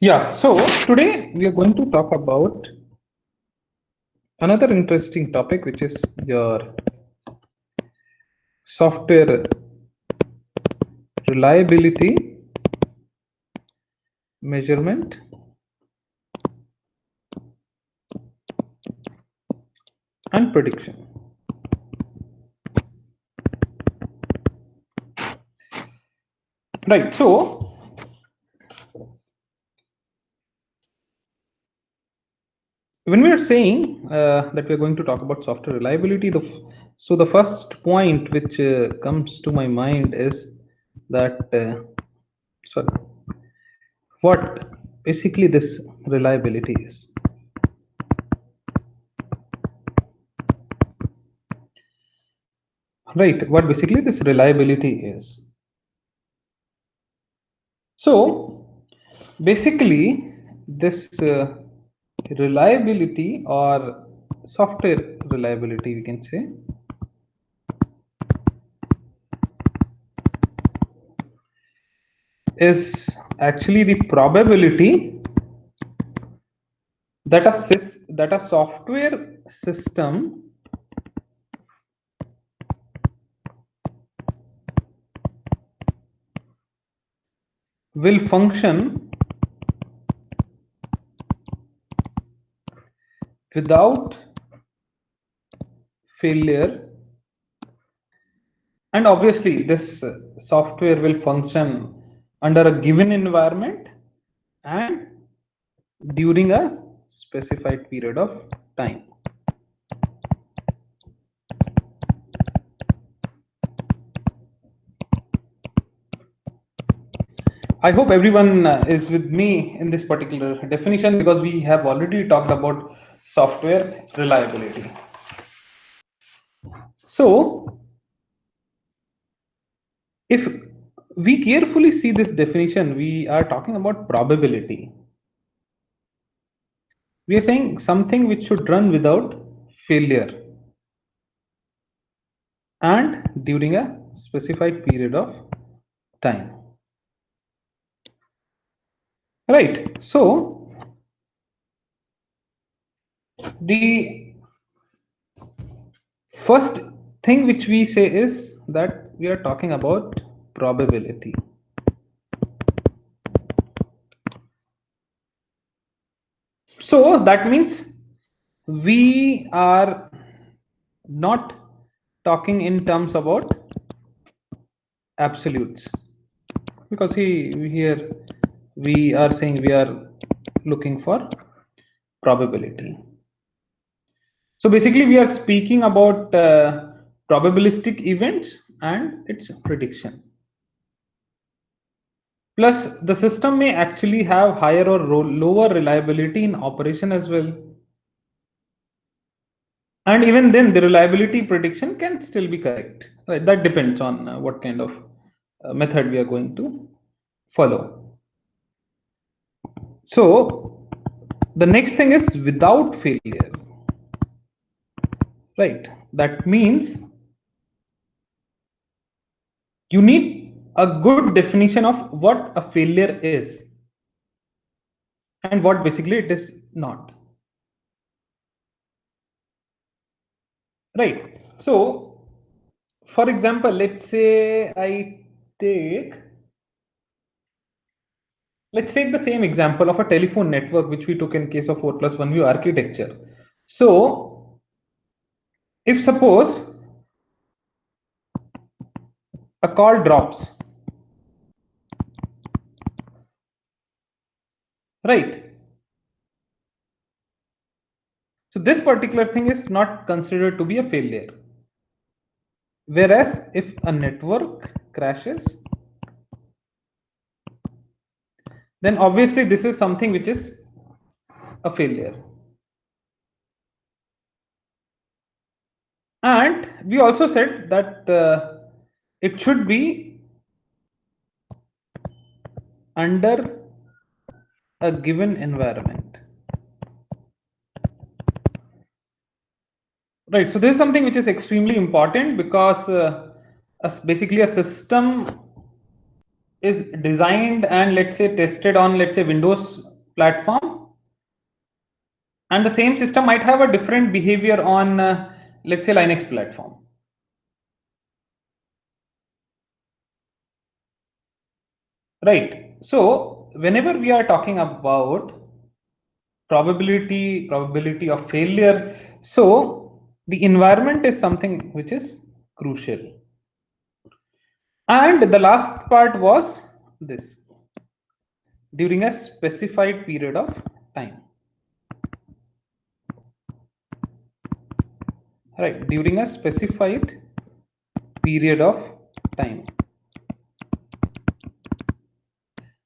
Yeah, so today we are going to talk about another interesting topic, which is your software reliability measurement and prediction. Right, so when we are saying that we are going to talk about software reliability, so the first point which comes to my mind is that sorry, what basically this reliability is. Right, what basically this reliability is. So basically, this reliability or software reliability, we can say, is actually the probability that a software system will function without failure, and obviously this software will function under a given environment and during a specified period of time. I hope everyone is with me in this particular definition, because we have already talked about software reliability. So, if we carefully see this definition, we are talking about probability. We are saying something which should run without failure and during a specified period of time. Right. So, the first thing which we say is that we are talking about probability. So that means we are not talking in terms about absolutes, because here we are saying we are looking for probability. So basically we are speaking about probabilistic events and its prediction. Plus the system may actually have higher or lower reliability in operation as well. And even then the reliability prediction can still be correct. Right? That depends on what kind of method we are going to follow. So the next thing is without failure. Right? That means you need a good definition of what a failure is and what basically it is not. Right? So for example, let's say let's take the same example of a telephone network which we took in case of 4+1 view architecture. So if suppose a call drops, right? So this particular thing is not considered to be a failure. Whereas if a network crashes, then obviously this is something which is a failure. And we also said that it should be under a given environment. Right. So this is something which is extremely important, because basically a system is designed and let's say tested on, let's say, Windows platform, and the same system might have a different behavior on let's say Linux platform. Right. So whenever we are talking about probability of failure, so the environment is something which is crucial. And the last part was this: during a specified period of time. Right, during a specified period of time.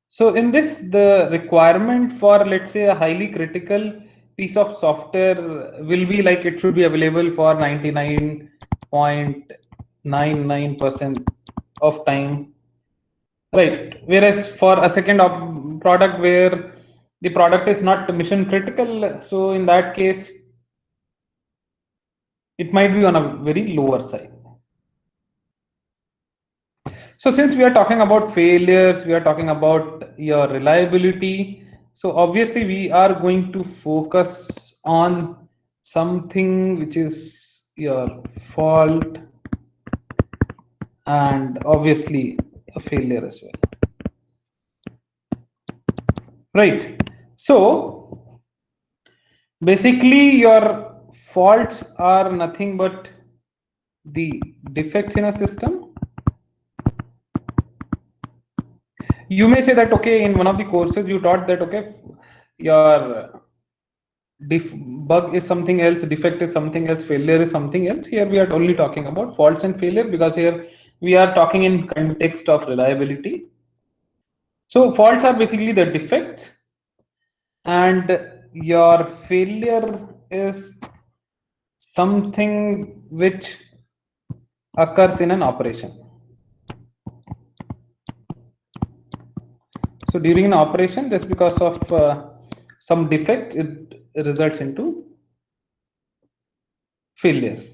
So in this, the requirement for, let's say, a highly critical piece of software will be like it should be available for 99.99% of time. Right. Whereas for a second product where the product is not mission critical, so in that case, it might be on a very lower side. So since we are talking about failures, we are talking about your reliability. So obviously we are going to focus on something which is your fault and obviously a failure as well. Right. So basically your faults are nothing but the defects in a system. You may say that, okay, in one of the courses you taught that, okay, your bug is something else, defect is something else, failure is something else. Here we are only talking about faults and failure because here we are talking in context of reliability. So faults are basically the defects, and your failure is something which occurs in an operation. So during an operation, just because of some defect, it results into failures.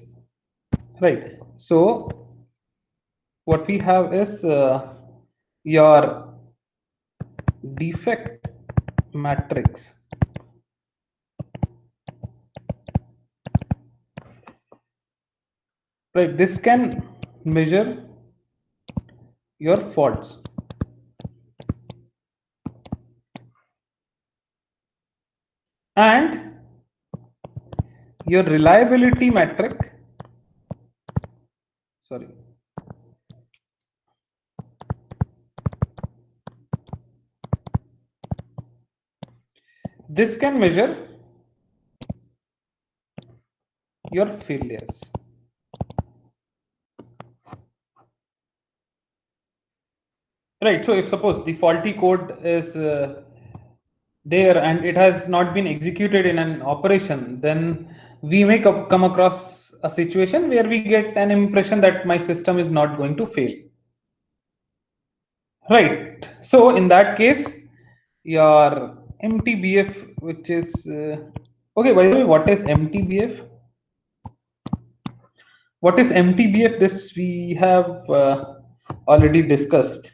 Right. So what we have is your defect matrix. Right. This can measure your faults. And your reliability metric, sorry, this can measure your failures. Right. So if suppose the faulty code is there and it has not been executed in an operation, then we may come across a situation where we get an impression that my system is not going to fail. Right. So in that case, your MTBF, which is okay. By the way, what is MTBF? What is MTBF? This we have already discussed.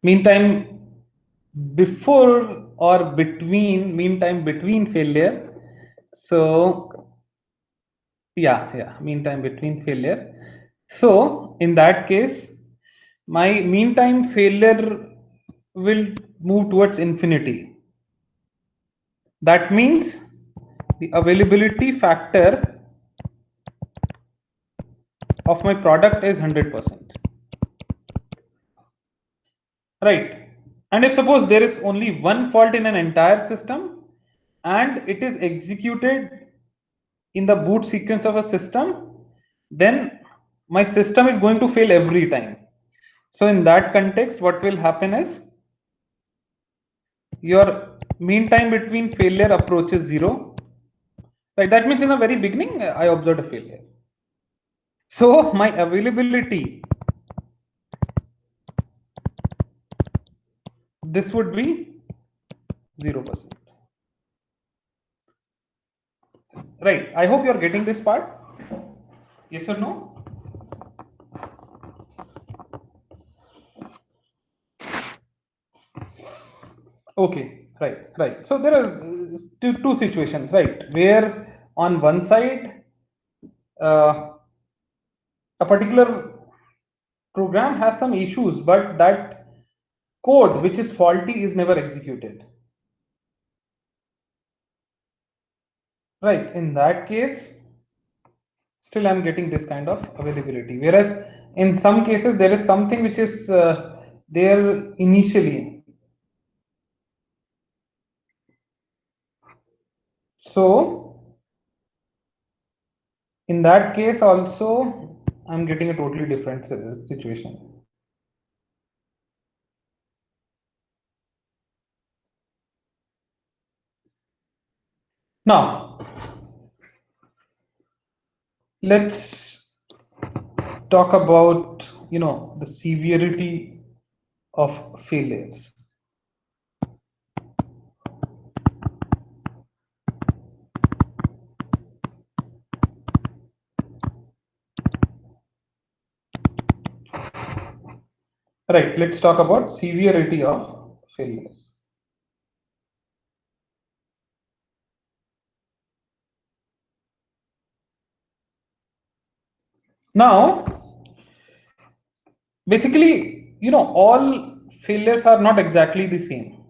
Meantime before or between, meantime between failure. So meantime between failure. So in that case, my meantime failure will move towards infinity. That means the availability factor of my product is 100%. Right. And if suppose there is only one fault in an entire system and it is executed in the boot sequence of a system, then my system is going to fail every time. So in that context, what will happen is your mean time between failure approaches 0. Right. That means in the very beginning, I observed a failure. So my availability, this would be 0%. Right. I hope you're getting this part. Yes or no? Okay, right. So there are two situations, right? Where on one side, uh, a particular program has some issues, but that code which is faulty is never executed. Right. In that case, still I'm getting this kind of availability. Whereas in some cases, there is something which is there initially. So in that case also, I'm getting a totally different situation. Now, let's talk about, the severity of failures. Right, let's talk about severity of failures. Now, basically, all failures are not exactly the same.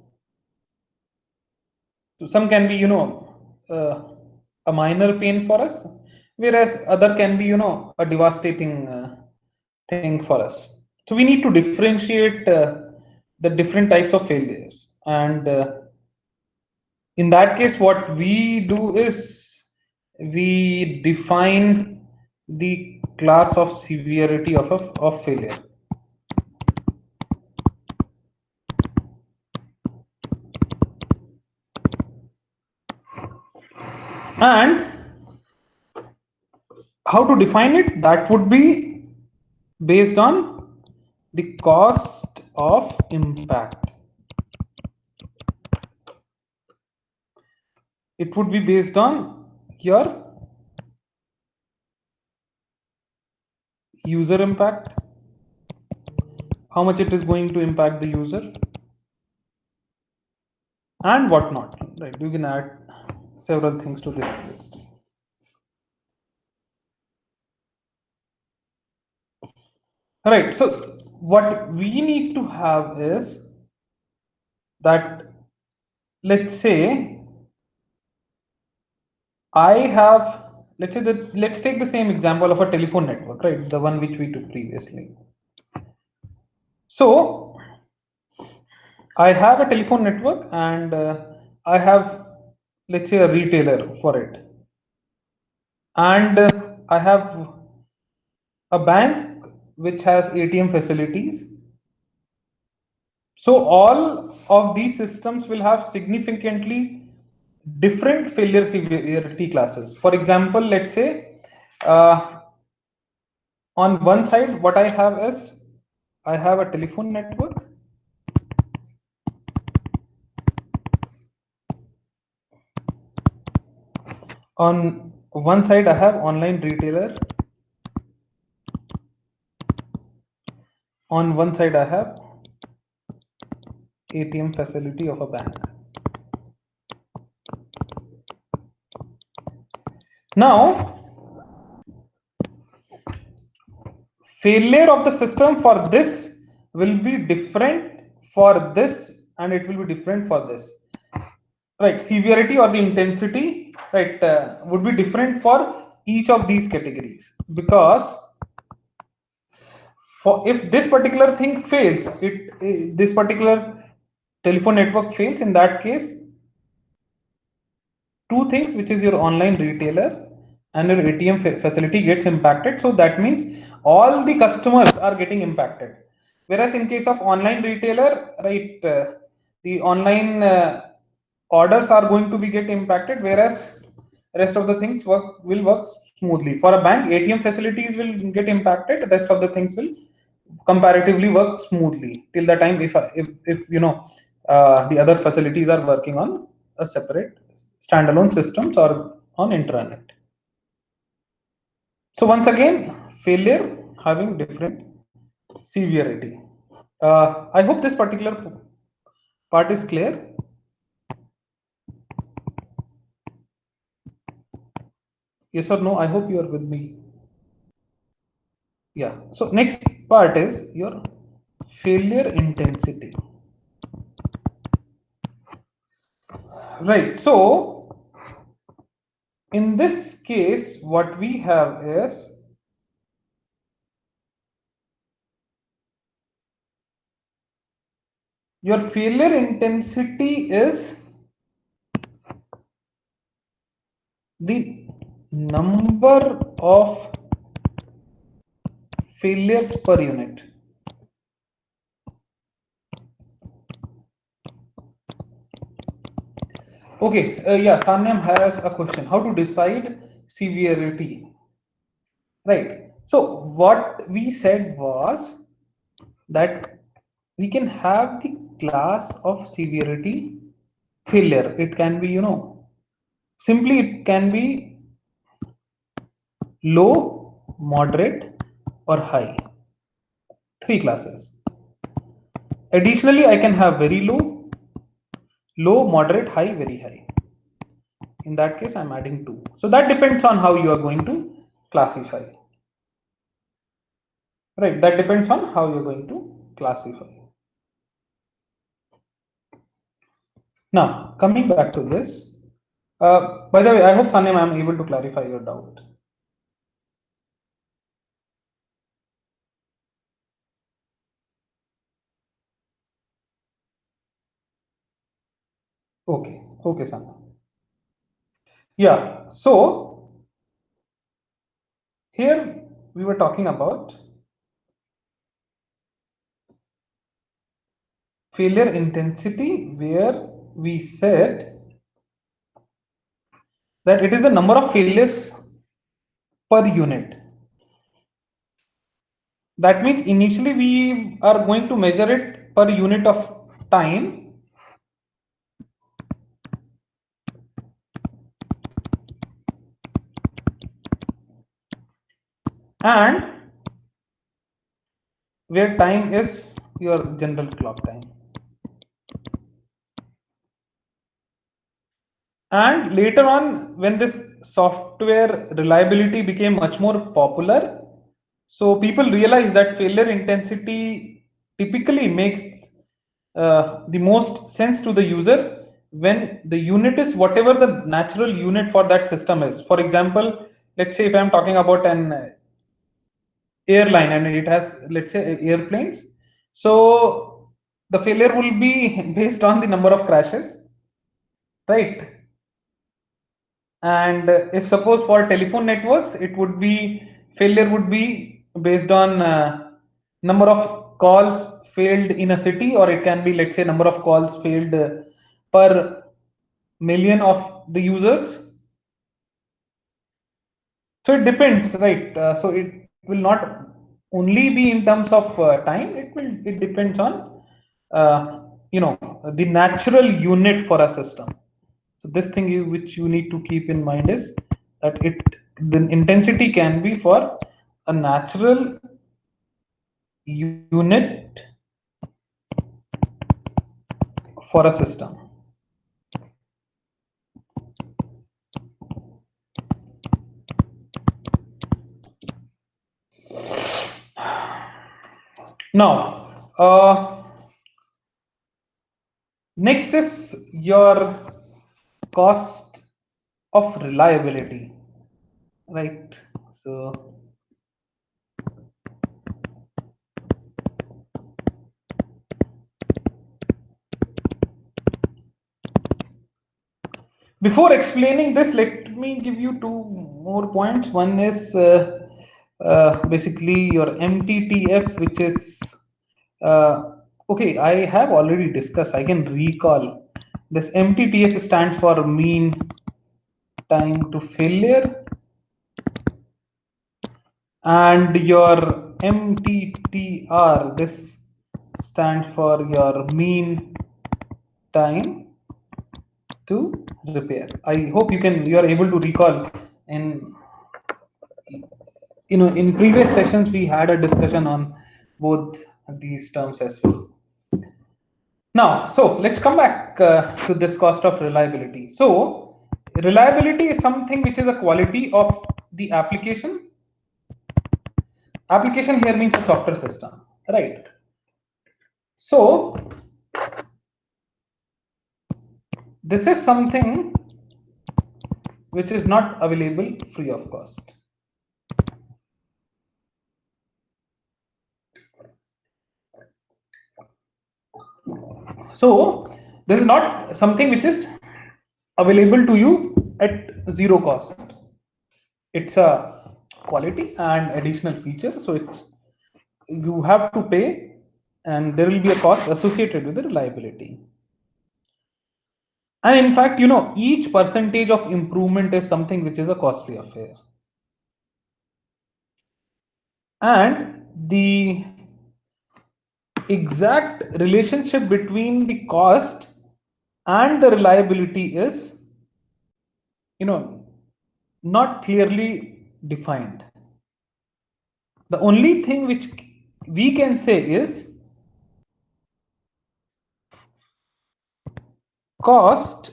So some can be, a minor pain for us, whereas other can be, a devastating thing for us. So we need to differentiate the different types of failures. And in that case, what we do is we define the class of severity of failure. And how to define it? That would be based on the cost of impact. It would be based on your user impact, how much it is going to impact the user, and whatnot. Right? You can add several things to this list. Right. So what we need to have is that, let's say I have, let's say that, let's take the same example of a telephone network, right? The one which we took previously. So I have a telephone network and I have, let's say, a retailer for it. And I have a bank which has ATM facilities. So all of these systems will have significantly different failure severity classes. For example, let's say on one side, what I have is I have a telephone network. On one side, I have online retailer. On one side, I have ATM facility of a bank. Now, failure of the system for this will be different for this, and it will be different for this. Right, severity or the intensity, right, would be different for each of these categories, because for if this particular thing fails, this particular telephone network fails, in that case, two things, which is your online retailer and your ATM facility, gets impacted. So that means all the customers are getting impacted. Whereas in case of online retailer, right, the online orders are going to be get impacted, whereas rest of the things will work smoothly. For a bank, ATM facilities will get impacted. Rest of the things will comparatively work smoothly till the time if the other facilities are working on a separate standalone systems or on intranet. So once again, failure having different severity. I hope this particular part is clear. Yes or no? I hope you are with me. Yeah. So next part is your failure intensity. Right. So in this case, what we have is your failure intensity is the number of failures per unit. Okay, yeah, Sanyam has a question. How to decide severity? Right. So what we said was that we can have the class of severity failure. It can be, simply it can be low, moderate, or high. Three classes. Additionally, I can have very low, low, moderate, high, very high. In that case, I'm adding two. So that depends on how you are going to classify. Right, that depends on how you're going to classify. Now, coming back to this, by the way, I hope Sanyam, I'm able to clarify your doubt. Okay, okay, Sanyam. Yeah, so here we were talking about failure intensity, where we said that it is the number of failures per unit. That means initially we are going to measure it per unit of time, and where time is your general clock time. And later on, when this software reliability became much more popular, so people realized that failure intensity typically makes the most sense to the user when the unit is whatever the natural unit for that system is. For example, let's say if I'm talking about an airline and it has, let's say, airplanes, so the failure will be based on the number of crashes, right? And if suppose for telephone networks, it would be failure would be based on number of calls failed in a city, or it can be, let's say, number of calls failed per million of the users. So it depends, right? So it will not only be in terms of time. It depends on uh, the natural unit for a system. So this thing which you need to keep in mind is that the intensity can be for a natural unit for a system. Now, next is your cost of reliability, right? So before explaining this, let me give you two more points. One is basically your MTTF, which is okay. I have already discussed. I can recall this. MTTF stands for mean time to failure, and your MTTR, this stands for your mean time to repair. I hope you are able to recall. In in previous sessions we had a discussion on both these terms as well. Now, so let's come back to this cost of reliability. So reliability is something which is a quality of the application. Application here means a software system, right? So this is something which is not available free of cost. So this is not something which is available to you at zero cost. It's a quality and additional feature. So it's you have to pay, and there will be a cost associated with the reliability. And in fact, each percentage of improvement is something which is a costly affair. And the exact relationship between the cost and the reliability is, not clearly defined. The only thing which we can say is cost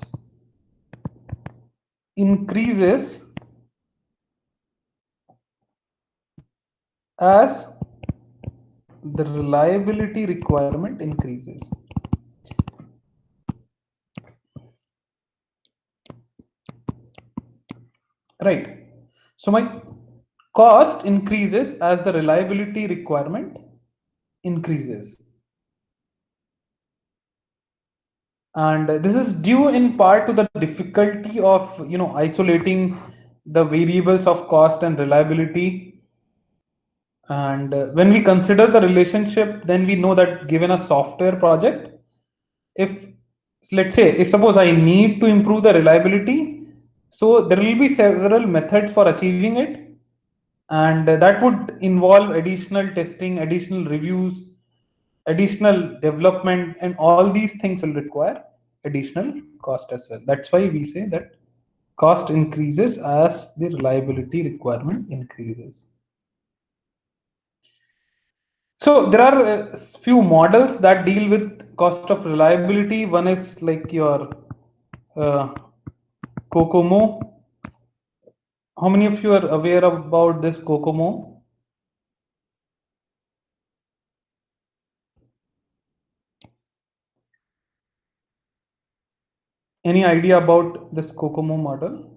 increases as the reliability requirement increases. Right. So my cost increases as the reliability requirement increases. And this is due in part to the difficulty of isolating the variables of cost and reliability. And when we consider the relationship, then we know that given a software project, if let's say if suppose I need to improve the reliability, so there will be several methods for achieving it, and that would involve additional testing, additional reviews, additional development, and all these things will require additional cost as well. That's why we say that cost increases as the reliability requirement increases. So there are a few models that deal with cost of reliability. One is like your COCOMO. How many of you are aware about this COCOMO? Any idea about this COCOMO model?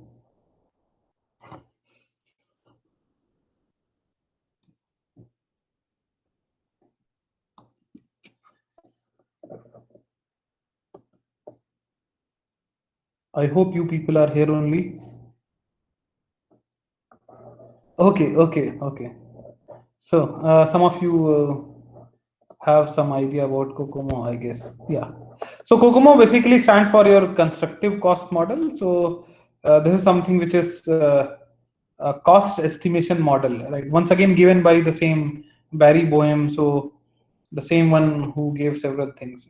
I hope you people are here only. Okay. So some of you have some idea about COCOMO, I guess. Yeah. So COCOMO basically stands for your constructive cost model. So this is something which is a cost estimation model, right? Once again, given by the same Barry Boehm. So the same one who gave several things.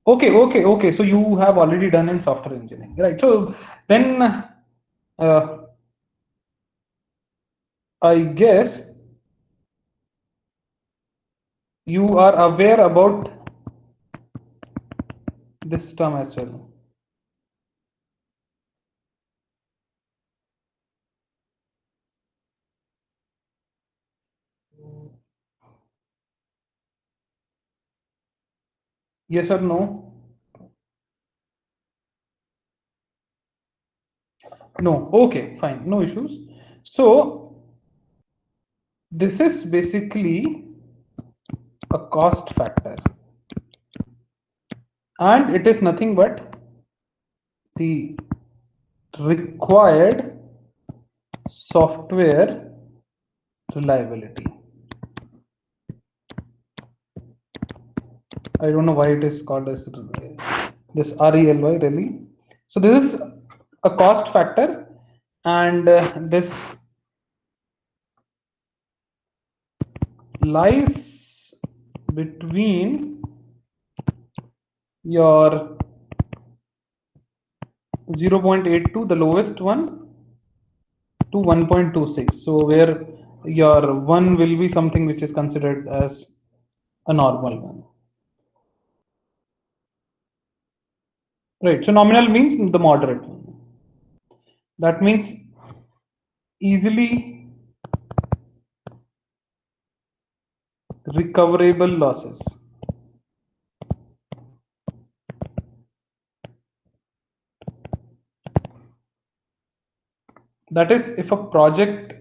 Okay. So you have already done in software engineering, right? So then I guess you are aware about this term as well. Yes or no? No. Okay, fine. No issues. So this is basically a cost factor, and it is nothing but the required software reliability. I don't know why it is called as this RELY really. So this is a cost factor, and this lies between your 0.82, the lowest one, to 1.26. So where your 1 will be something which is considered as a normal one. Right. So nominal means the moderate one. That means easily recoverable losses. That is, if a project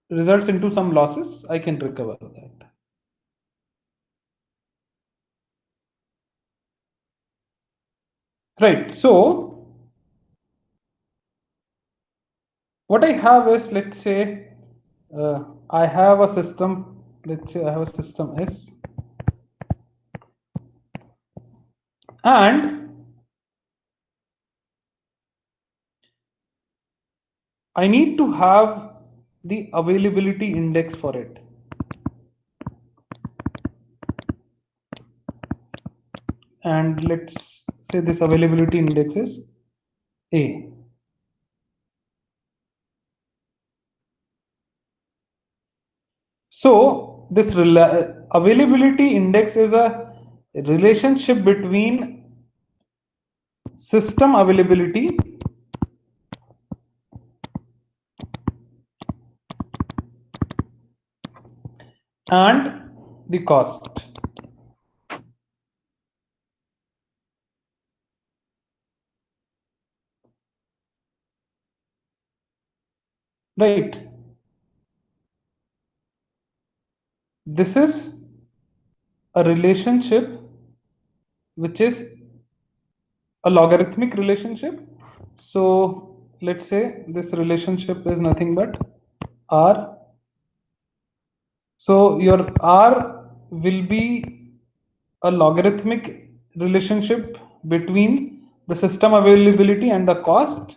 results into some losses, I can recover that. Right. So what I have is, let's say, I have a system. Let's say I have a system S, and I need to have the availability index for it. And let's say this availability index is A. So this availability index is a relationship between system availability and the cost. Right. This is a relationship which is a logarithmic relationship. So let's say this relationship is nothing but R. So your R will be a logarithmic relationship between the system availability and the cost.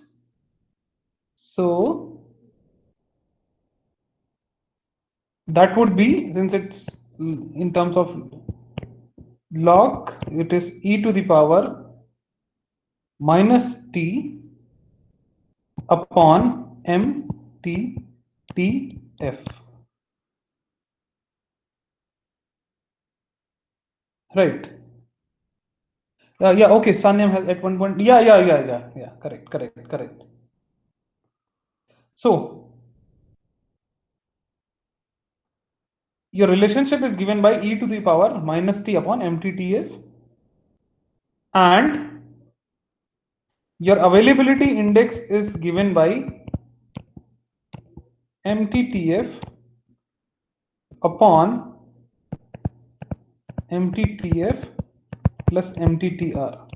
So that would be, since it's in terms of log, it is e to the power minus t upon m t t f. Right. Yeah, okay. Sanyam has at one point. Yeah. Correct. So your relationship is given by e to the power minus t upon mttf, and your availability index is given by mttf upon mttf plus mttr.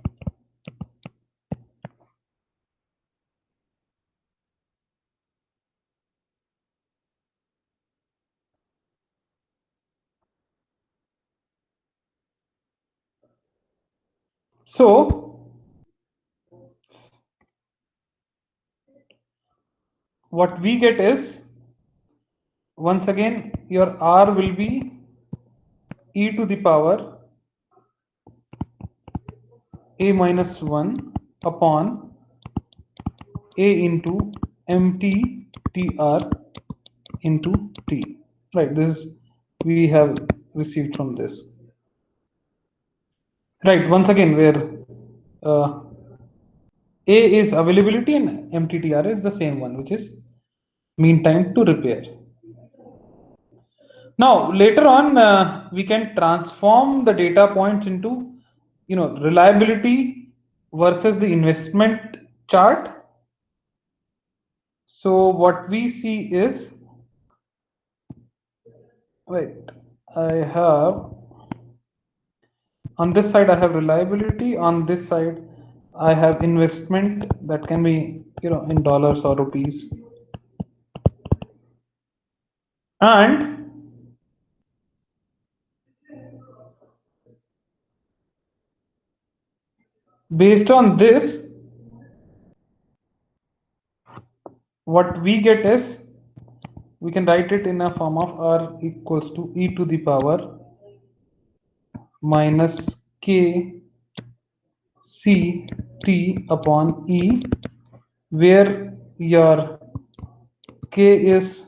So what we get is, once again, your R will be e to the power a minus 1 upon a into mttr into t. Right, this we have received from this. Right, once again, where uh, A is availability and MTTR is the same one, which is mean time to repair. Now, later on, we can transform the data points into, reliability versus the investment chart. So what we see is, right, I have, on this side I have reliability, on this side I have investment, that can be, in dollars or rupees. And based on this, what we get is, we can write it in a form of R equals to e to the power minus k c t upon e, where your k is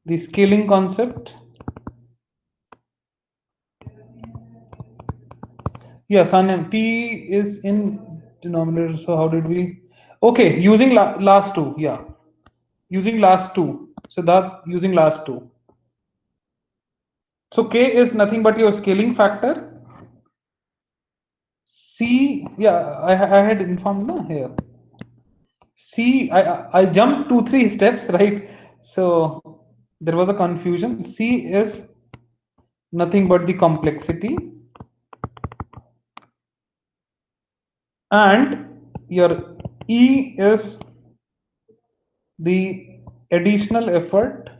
the scaling concept. Yes, and t is in denominator. So how did we? Okay, using last two. Yeah, using last two. So that using last two. So k is nothing but your scaling factor. C, yeah, I had informed no here. C, I jumped 2 3 steps, right? So there was a confusion. C is nothing but the complexity, and your E is the additional effort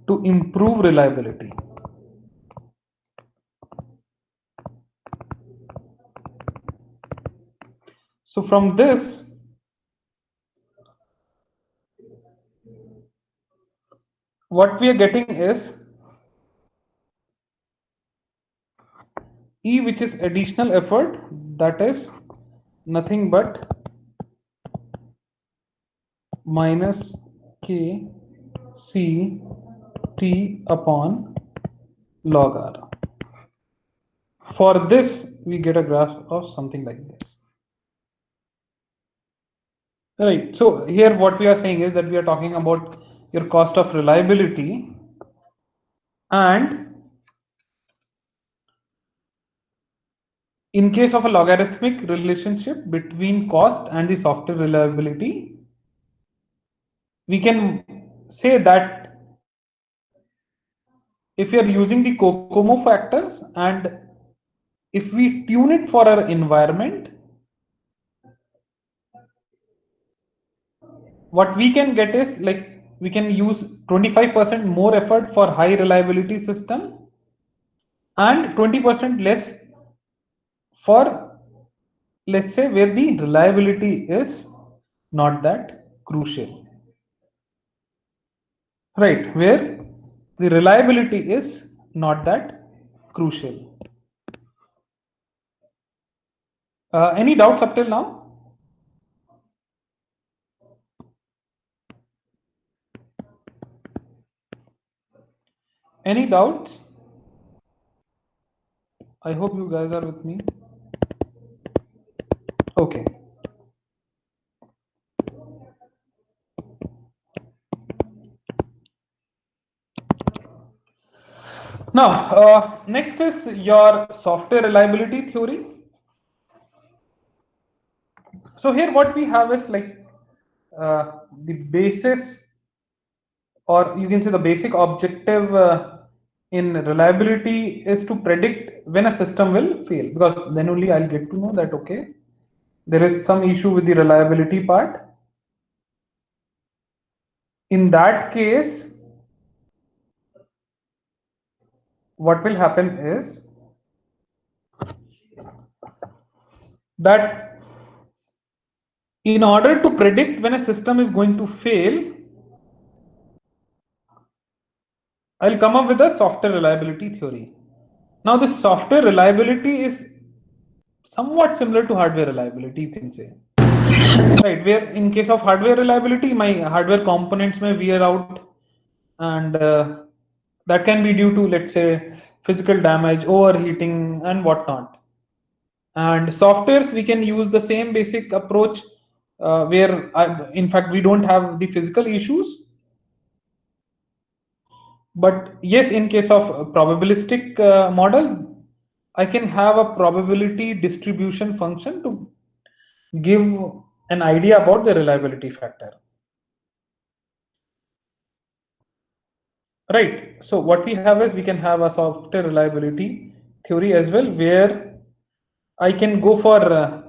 to improve reliability. So from this, what we are getting is E, which is additional effort, that is nothing but minus k c t upon log r. For this, we get a graph of something like this. Right. So here what we are saying is that we are talking about your cost of reliability, and in case of a logarithmic relationship between cost and the software reliability, we can say that if you are using the COCOMO factors and if we tune it for our environment, what we can get is like we can use 25% more effort for high reliability system and 20% less for, let's say, where the reliability is not that crucial, right? Where the reliability is not that crucial. Any doubts up till now? Any doubts? I hope you guys are with me. Okay. Now, next is your software reliability theory. So here what we have is like the basis, or you can say the basic objective in reliability is to predict when a system will fail, because then only I'll get to know that okay, there is some issue with the reliability part. In that case, what will happen is that in order to predict when a system is going to fail, I'll come up with a software reliability theory. Now, this software reliability is somewhat similar to hardware reliability, you can say. Right, where in case of hardware reliability, my hardware components may wear out, and that can be due to, let's say, physical damage, overheating, and whatnot. And softwares, we can use the same basic approach where, in fact, we don't have the physical issues. But yes, in case of a probabilistic model, I can have a probability distribution function to give an idea about the reliability factor. Right. So what we have is we can have a software reliability theory as well, where I can go for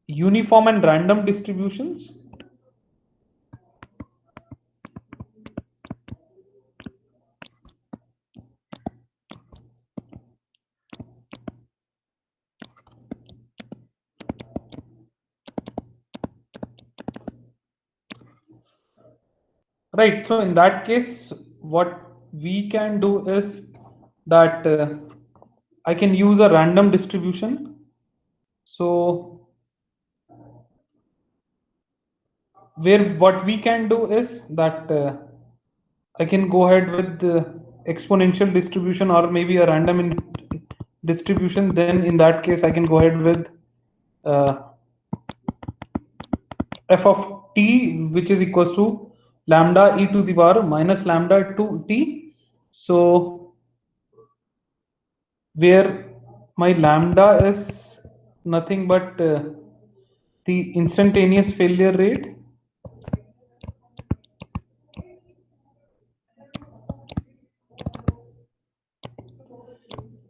uniform and random distributions. Right. So in that case, what we can do is that I can use a random distribution. So where what we can do is that I can go ahead with exponential distribution or maybe a random distribution, then in that case I can go ahead with f of t, which is equals to lambda e to the power minus lambda to t. So where my lambda is nothing but the instantaneous failure rate,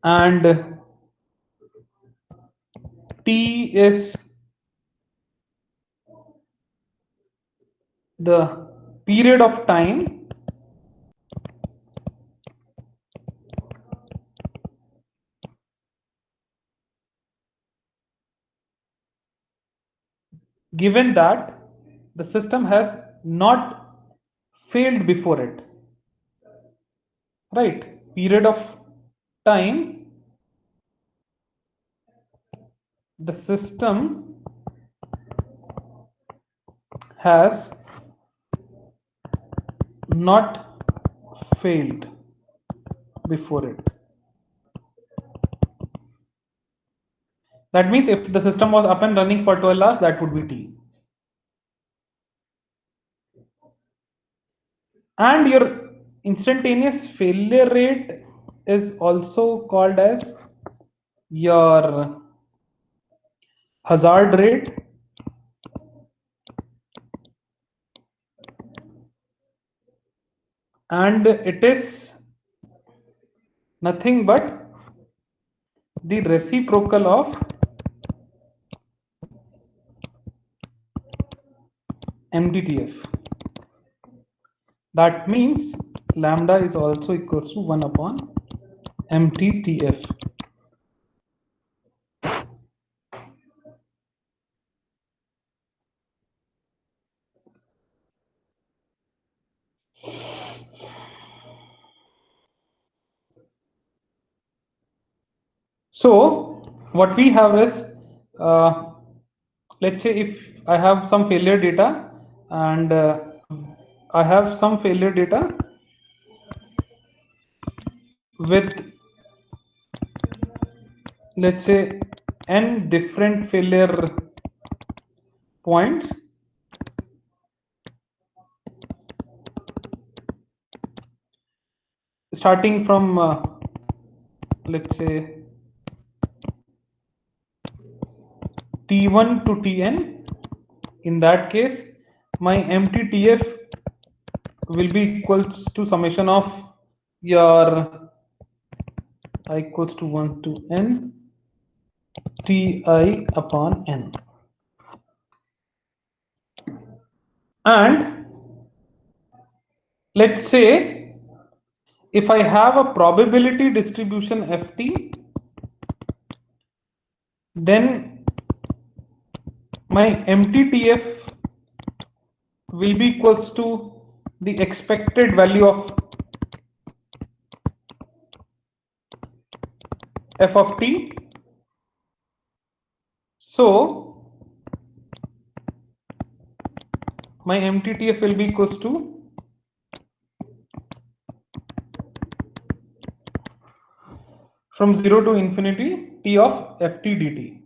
and t is the period of time given that the system has not failed before it, right? Period of time the system has not failed before it. That means if the system was up and running for 12 hours, that would be T. And your instantaneous failure rate is also called as your hazard rate. And it is nothing but the reciprocal of MTTF. That means lambda is also equals to 1 upon MTTF. So what we have is, let's say if I have some failure data and I have some failure data with, let's say, n different failure points, starting from let's say T1 to Tn. In that case, my MTTF will be equals to summation of your I equals to 1 to n Ti upon n. And let's say if I have a probability distribution Ft, then my MTTF will be equals to the expected value of f of t. So my MTTF will be equals to from 0 to infinity t of ft dt.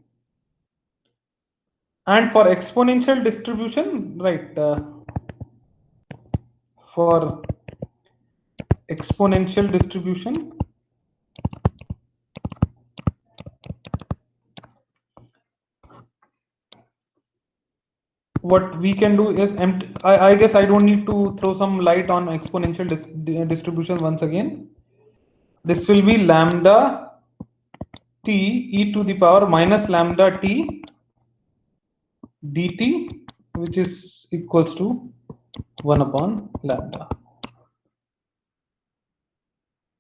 And for exponential distribution, right, for exponential distribution, what we can do is, I guess I don't need to throw some light on exponential distribution once again. This will be lambda t e to the power minus lambda t dt, which is equals to 1 upon lambda.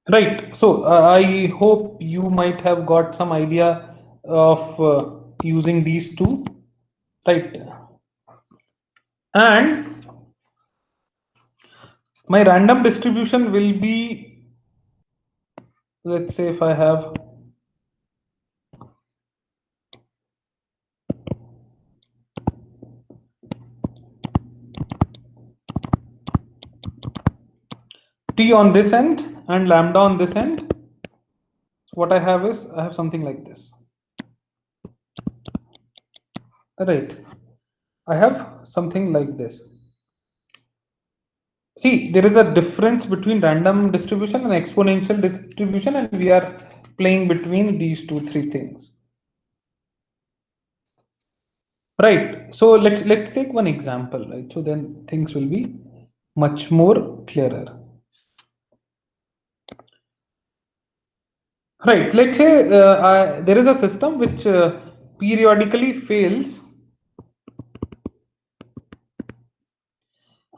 Right. So I hope you might have got some idea of using these two, right? And my random distribution will be, let's say if I have t t on this end and lambda on this end. So what I have is, I have something like this. Right. I have something like this. See, there is a difference between random distribution and exponential distribution, and we are playing between these three things. Right. So let's take one example, right? So then things will be much more clearer. Right. Let's say there is a system which periodically fails,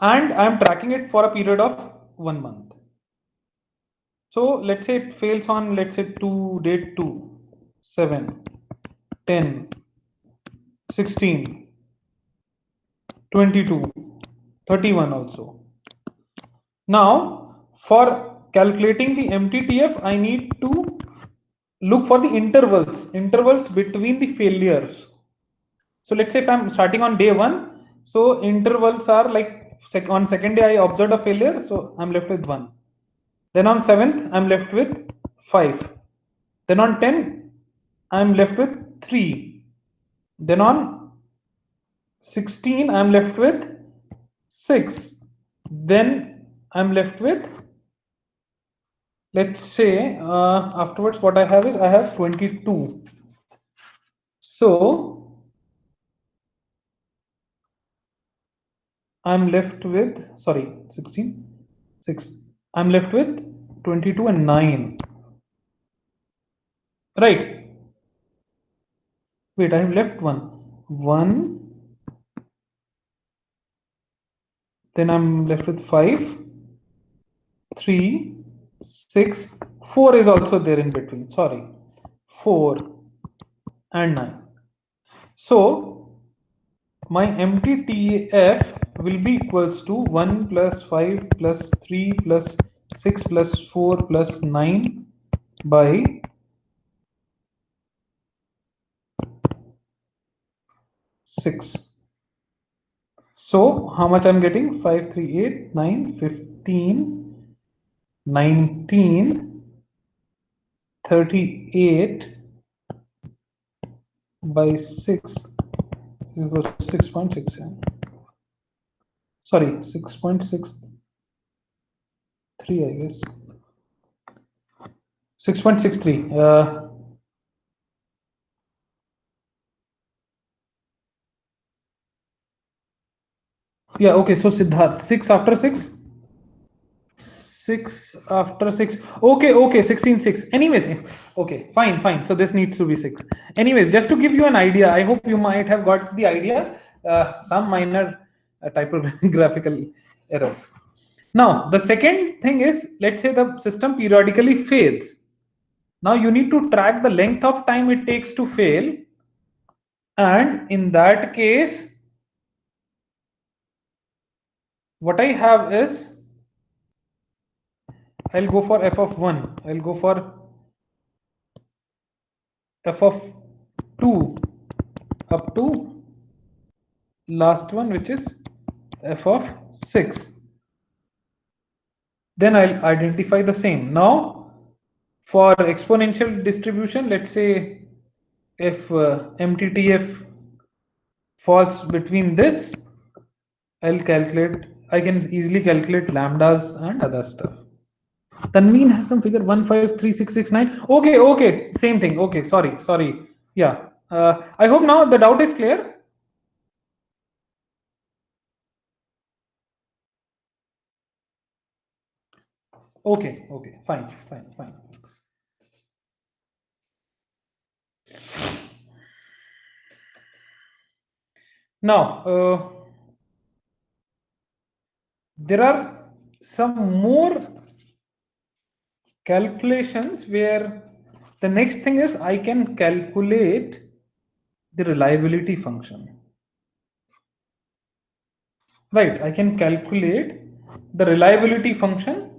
and I'm tracking it for a period of 1 month. So let's say it fails on, let's say, date 2, 7, 10, 16, 22, 31 also. Now, for calculating the MTTF, I need to look for the intervals between the failures. So let's say if I'm starting on day 1, so intervals are like on second day I observed a failure, so I'm left with 1. Then on 7th, I'm left with 5. Then on 10, I'm left with 3. Then on 16, I'm left with 6. Then I'm left with, let's say, afterwards what I have is, I have 22. So I'm left with, sorry, 16, 6. I'm left with 22 and 9. Right. Wait, I have left 1. 1. Then I'm left with 5, 3, 6, 4 is also there in between. Sorry, 4 and 9. So my MTTF will be equals to 1 plus 5 plus 3 plus 6 plus 4 plus 9 by 6. So how much I'm getting? 5, 3, 8, 9, 15, 19, 38 by 6 equals 6.67. Sorry, 6.63, I guess. 6.63. Yeah, okay. So Siddharth, 6 after 6? 6 after 6. Okay, 16, 6. Anyways, okay, fine. So this needs to be 6. Anyways, just to give you an idea, I hope you might have got the idea. Some minor typographical errors. Now, the second thing is, let's say the system periodically fails. Now you need to track the length of time it takes to fail. And in that case, what I have is, I'll go for f of 1. I'll go for f of 2 up to last one, which is f of 6. Then I'll identify the same. Now, for exponential distribution, let's say if MTTF falls between this, I can easily calculate lambdas and other stuff. Tanveen has some figure 153669. Okay, same thing. Okay, sorry. Yeah. I hope now the doubt is clear. Okay, fine. Now, there are some more calculations where the next thing is, I can calculate the reliability function. Right, I can calculate the reliability function,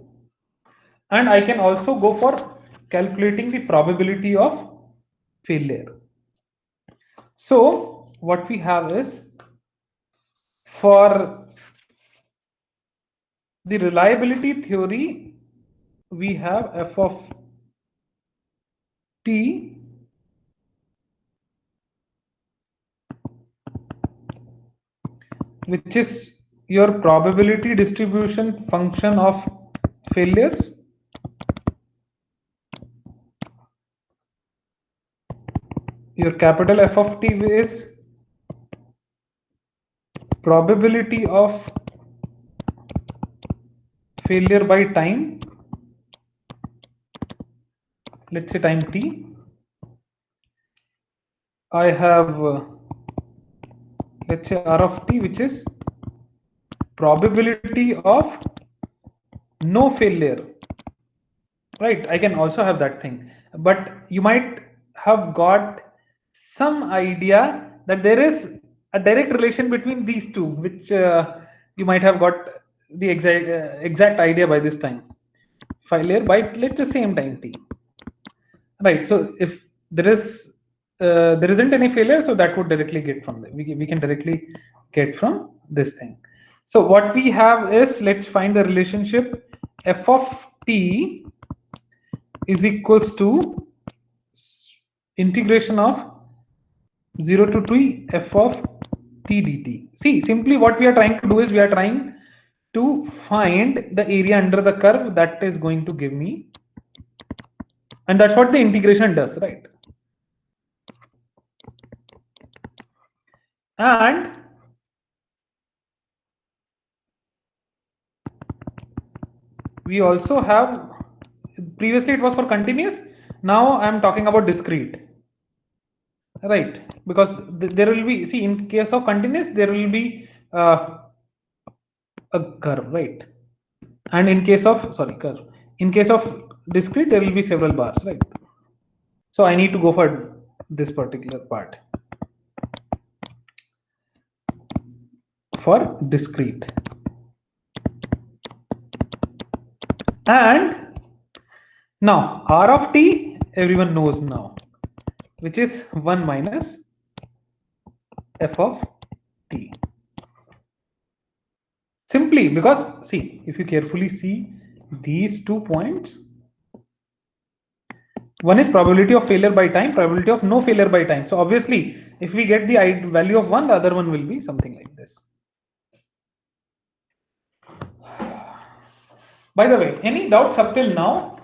and I can also go for calculating the probability of failure. So what we have is, for the reliability theory, we have f of t which is your probability distribution function of failures your capital F of t is probability of failure by time, let's say time t. I have let's say R of t, which is probability of no failure, right? I can also have that thing, but you might have got some idea that there is a direct relation between these two, which you might have got the exact idea by this time. Failure by, let's just same time t, right? So if there isn't any failure, so that would directly get from there. We can directly get from this thing. So what we have is, let's find the relationship f of t is equals to integration of 0 to t f of t dt. See, simply what we are trying to do is we are trying to find the area under the curve that is going to give me, and that's what the integration does, right? And we also have, previously it was for continuous, now I am talking about discrete, right? Because there will be, see, in case of continuous there will be a curve, right? And in case of, sorry, curve, in case of discrete there will be several bars, right? So I need to go for this particular part for discrete. And now R of t everyone knows now, which is 1 minus f of t. Simply because, see, if you carefully see these 2 points, one is probability of failure by time, probability of no failure by time. So obviously, if we get the value of one, the other one will be something like this. By the way, any doubts up till now?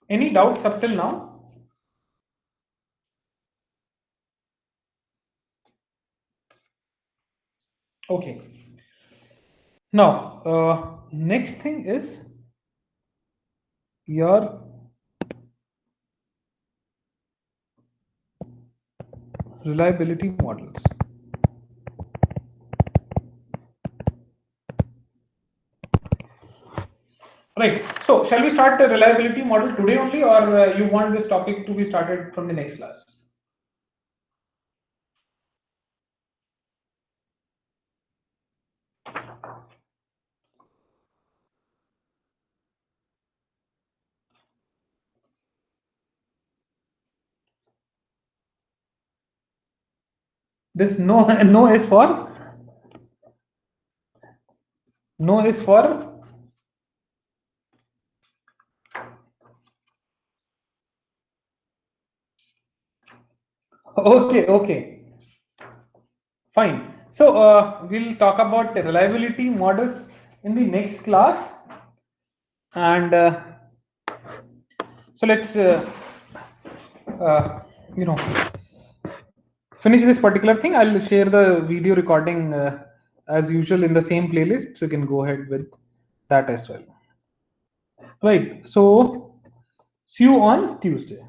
Any doubts up till now? Okay. Now, next thing is your reliability models. Right. So, shall we start the reliability model today only, or you want this topic to be started from the next class? This no no is for no is for okay, fine. So we'll talk about the reliability models in the next class, and so let's you know, finish this particular thing. I'll share the video recording as usual in the same playlist, so you can go ahead with that as well. Right. So see you on Tuesday.